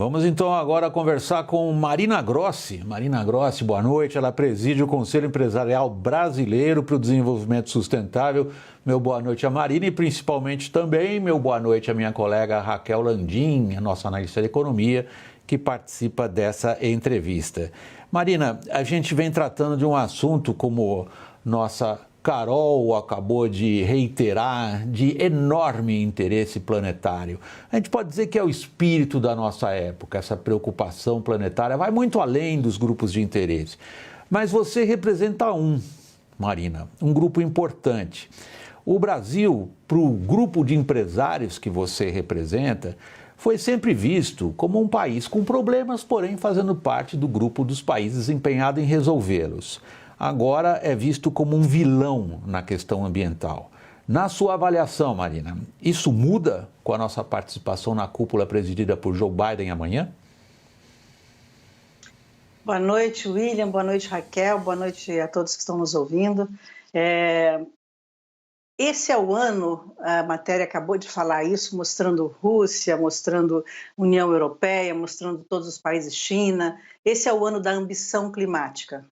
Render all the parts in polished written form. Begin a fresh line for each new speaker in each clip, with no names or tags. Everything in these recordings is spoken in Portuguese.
Vamos então agora conversar com Marina Grossi. Marina Grossi, boa noite. Ela preside o Conselho Empresarial Brasileiro para o Desenvolvimento Sustentável. Meu boa noite a Marina e principalmente também meu boa noite a minha colega Raquel Landim, a nossa analista de economia, que participa dessa entrevista. Marina, a gente vem tratando de um assunto, como nossa Carol acabou de reiterar, de enorme interesse planetário. A gente pode dizer que é o espírito da nossa época, essa preocupação planetária vai muito além dos grupos de interesse. Mas você representa Marina, um grupo importante. O Brasil, para o grupo de empresários que você representa, foi sempre visto como um país com problemas, porém fazendo parte do grupo dos países empenhado em resolvê-los. Agora é visto como um vilão na questão ambiental. Na sua avaliação, Marina, isso muda com a nossa participação na cúpula presidida por Joe Biden amanhã?
Boa noite, William. Boa noite, Raquel. Boa noite a todos que estão nos ouvindo. Esse é o ano, a matéria acabou de falar isso, mostrando Rússia, mostrando União Europeia, mostrando todos os países China. Esse é o ano da ambição climática.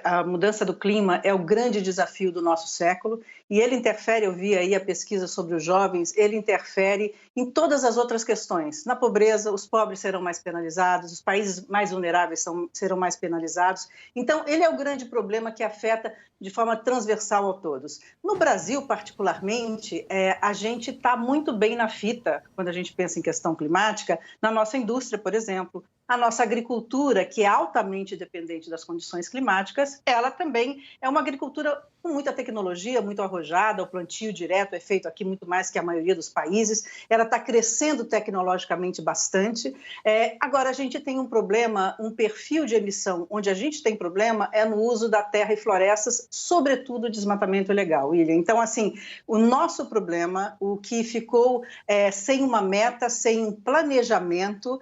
A mudança do clima é o grande desafio do nosso século e ele interfere, eu vi aí a pesquisa sobre os jovens, ele interfere em todas as outras questões. Na pobreza, os pobres serão mais penalizados, os países mais vulneráveis serão mais penalizados. Então, ele é o grande problema que afeta de forma transversal a todos. No Brasil, particularmente, a gente está muito bem na fita, quando a gente pensa em questão climática, na nossa indústria, por exemplo. A nossa agricultura, que é altamente dependente das condições climáticas, ela também é uma agricultura com muita tecnologia, muito arrojada, o plantio direto é feito aqui muito mais que a maioria dos países, ela está crescendo tecnologicamente bastante. Agora, a gente tem um problema, um perfil de emissão, onde a gente tem problema é no uso da terra e florestas, sobretudo o desmatamento ilegal, William. Então, assim, o nosso problema, o que ficou sem uma meta, sem um planejamento,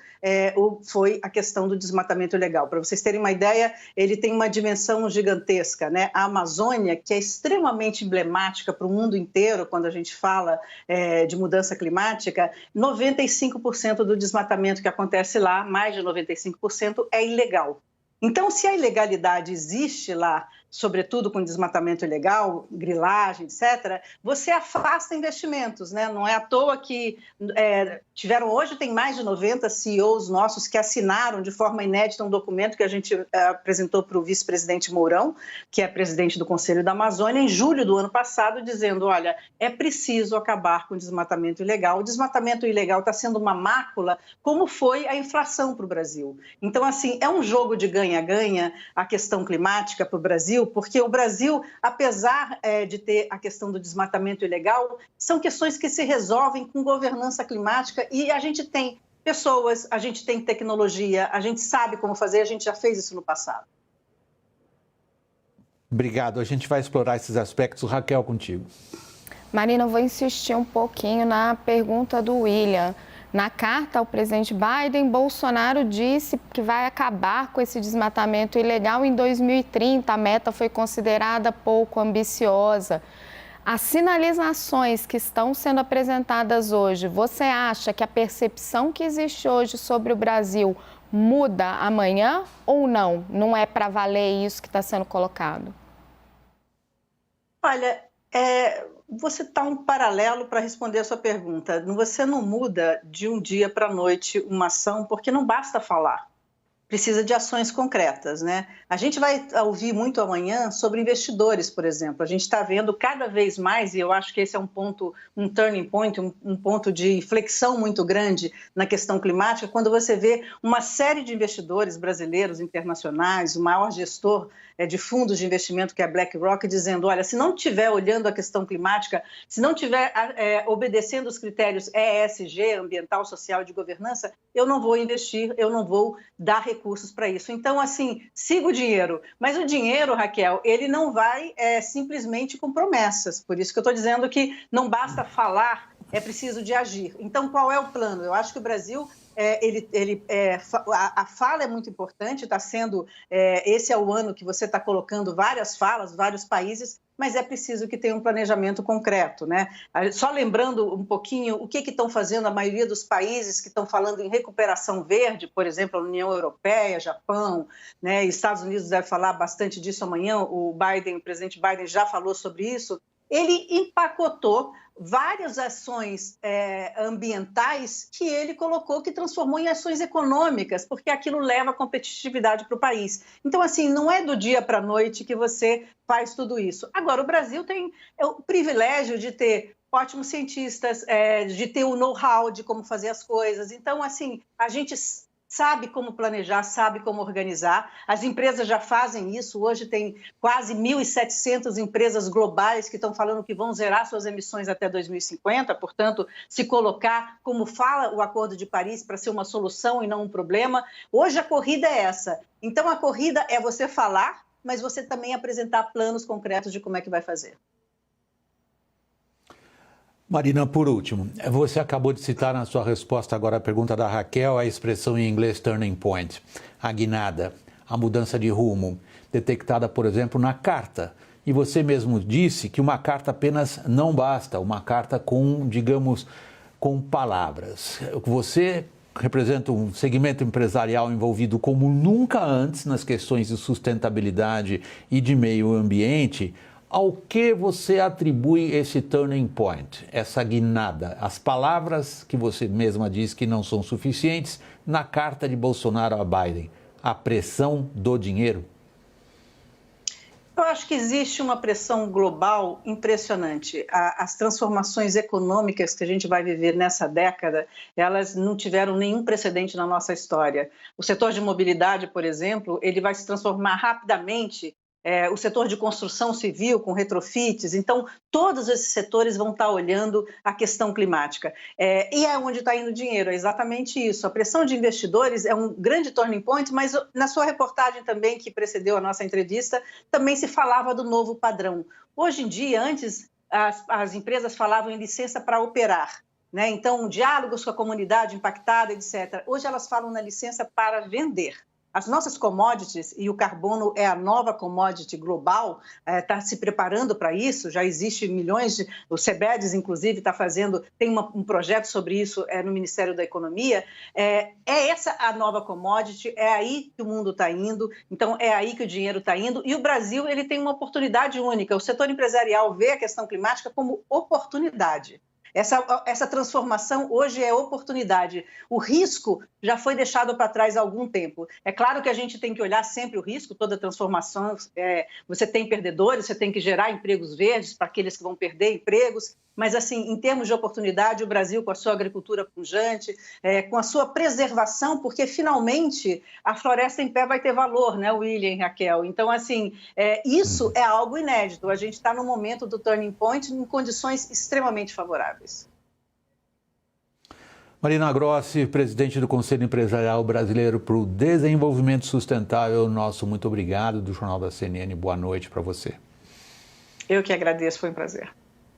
foi a questão do desmatamento ilegal. Para vocês terem uma ideia, ele tem uma dimensão gigantesca, né? A Amazônia, que é extremamente emblemática para o mundo inteiro, quando a gente fala de mudança climática, 95% do desmatamento que acontece lá, mais de 95%, é ilegal. Então, se a ilegalidade existe lá, sobretudo com desmatamento ilegal, grilagem, etc., você afasta investimentos, né? Não é à toa que hoje tem mais de 90 CEOs nossos que assinaram de forma inédita um documento que a gente apresentou para o vice-presidente Mourão, que é presidente do Conselho da Amazônia, em julho do ano passado, dizendo, olha, é preciso acabar com o desmatamento ilegal. O desmatamento ilegal está sendo uma mácula, como foi a inflação para o Brasil. Então, assim, é um jogo de ganha-ganha a questão climática para o Brasil, porque o Brasil, apesar de ter a questão do desmatamento ilegal, são questões que se resolvem com governança climática e a gente tem pessoas, a gente tem tecnologia, a gente sabe como fazer, a gente já fez isso no passado.
Obrigado, a gente vai explorar esses aspectos. Raquel, contigo.
Marina, eu vou insistir um pouquinho na pergunta do William. Na carta ao presidente Biden, Bolsonaro disse que vai acabar com esse desmatamento ilegal em 2030. A meta foi considerada pouco ambiciosa. As sinalizações que estão sendo apresentadas hoje, você acha que a percepção que existe hoje sobre o Brasil muda amanhã ou não? Não é para valer isso que está sendo colocado?
Olha, você está um paralelo para responder a sua pergunta. Você não muda de um dia para a noite uma ação, porque não basta falar. Precisa de ações concretas, né? A gente vai ouvir muito amanhã sobre investidores, por exemplo. A gente está vendo cada vez mais, e eu acho que esse é um ponto, um turning point, um ponto de inflexão muito grande na questão climática, quando você vê uma série de investidores brasileiros, internacionais, o maior gestor de fundos de investimento, que é a BlackRock, dizendo, olha, se não estiver olhando a questão climática, se não estiver obedecendo os critérios ESG, ambiental, social e de governança, eu não vou investir, eu não vou dar recursos para isso. Então, assim, siga o dinheiro. Mas o dinheiro, Raquel, ele não vai simplesmente com promessas. Por isso que eu estou dizendo que não basta falar, é preciso de agir. Então, qual é o plano? Eu acho que o Brasil a fala é muito importante, está sendo, esse é o ano que você está colocando várias falas, vários países, mas é preciso que tenha um planejamento concreto, né? Só lembrando um pouquinho o que estão fazendo a maioria dos países que estão falando em recuperação verde, por exemplo, a União Europeia, Japão, né? Estados Unidos deve falar bastante disso amanhã, o presidente Biden já falou sobre isso. Ele empacotou várias ações ambientais que ele colocou, que transformou em ações econômicas, porque aquilo leva competitividade para o país. Então, assim, não é do dia para a noite que você faz tudo isso. Agora, o Brasil tem o privilégio de ter ótimos cientistas, de ter o know-how de como fazer as coisas. Então, assim, a gente sabe como planejar, sabe como organizar. As empresas já fazem isso. Hoje tem quase 1.700 empresas globais que estão falando que vão zerar suas emissões até 2050. Portanto, se colocar, como fala o Acordo de Paris, para ser uma solução e não um problema. Hoje a corrida é essa. Então, a corrida é você falar, mas você também apresentar planos concretos de como é que vai fazer.
Marina, por último, você acabou de citar na sua resposta agora à pergunta da Raquel a expressão em inglês turning point, a guinada, a mudança de rumo, detectada, por exemplo, na carta. E você mesmo disse que uma carta apenas não basta, uma carta com, digamos, com palavras. Você representa um segmento empresarial envolvido como nunca antes nas questões de sustentabilidade e de meio ambiente. Ao que você atribui esse turning point, essa guinada? As palavras que você mesma diz que não são suficientes na carta de Bolsonaro a Biden. A pressão do dinheiro?
Eu acho que existe uma pressão global impressionante. As transformações econômicas que a gente vai viver nessa década, elas não tiveram nenhum precedente na nossa história. O setor de mobilidade, por exemplo, ele vai se transformar rapidamente. O setor de construção civil com retrofits, então todos esses setores vão estar olhando a questão climática. E é onde está indo o dinheiro, é exatamente isso. A pressão de investidores é um grande turning point, mas na sua reportagem também, que precedeu a nossa entrevista, também se falava do novo padrão. Hoje em dia, antes, as empresas falavam em licença para operar, né? Então, diálogos com a comunidade impactada, etc. Hoje elas falam na licença para vender. As nossas commodities, e o carbono é a nova commodity global, está se preparando para isso, já existe milhões o CBEDS, inclusive, tem um projeto sobre isso no Ministério da Economia. É essa a nova commodity, é aí que o mundo está indo, então é aí que o dinheiro está indo, e o Brasil ele tem uma oportunidade única. O setor empresarial vê a questão climática como oportunidade. Essa transformação hoje é oportunidade. O risco já foi deixado para trás há algum tempo. É claro que a gente tem que olhar sempre o risco, toda transformação. Você tem perdedores, você tem que gerar empregos verdes para aqueles que vão perder empregos. Mas, assim, em termos de oportunidade, o Brasil, com a sua agricultura pujante, com a sua preservação, porque, finalmente, a floresta em pé vai ter valor, né, William e Raquel? Então, assim, isso é algo inédito. A gente está no momento do turning point em condições extremamente favoráveis.
Marina Grossi, presidente do Conselho Empresarial Brasileiro para o Desenvolvimento Sustentável, nosso muito obrigado, do Jornal da CNN. Boa noite para você.
Eu que agradeço, foi um prazer.